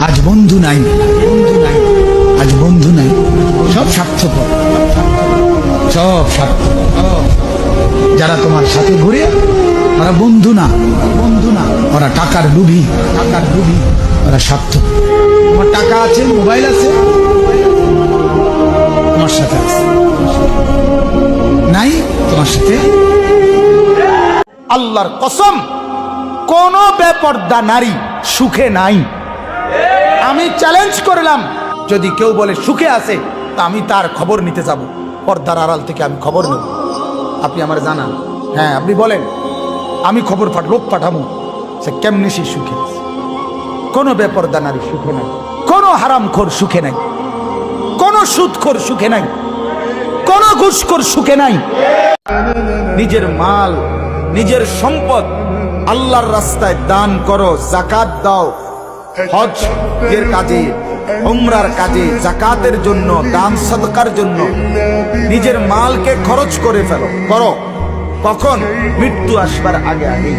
আজ বন্ধু নাই, বন্ধু নাই, আজ বন্ধু নাই, সব স্বার্থপর, সব স্বার্থপর। যারা তোমার সাথে ঘুরে ওরা বন্ধু না, বন্ধু না, ওরা টাকার লুভি, টাকার লুভি, ওরা স্বার্থ। তোমার টাকা আছে, মোবাইল আছে, তোমার সাথে আছে, নাই তোমার সাথে। আল্লাহর কসম, কোন বেপর্দা নারী সুখে নাই। আমি চ্যালেঞ্জ করলাম, যদি কেউ বলে সুখে আছে তা আমি তার খবর নিতে যাব, পর্দার আড়াল থেকে আমি খবর নেব। আপনি আমার জানান, হ্যাঁ আপনি বলেন, আমি খবর লোক পাঠাবো সে কেমনি সে সুখে আছে। কোনো বেপর্দা নারী সুখে নাই, কোনো হারামখোর সুখে নাই, কোনো সুদখোর সুখে নাই, কোনো ঘুষখোর সুখে নাই। নিজের মাল, নিজের সম্পদ আল্লাহর রাস্তায় দান করো, জাকাত দাও, হজ এর কাজে, উমরার কাজে, জাকাতের জন্য, দান সদকার জন্য নিজের মালকে খরচ করে ফেলো, করো। কখন? মৃত্যু আসবার আগে আগে।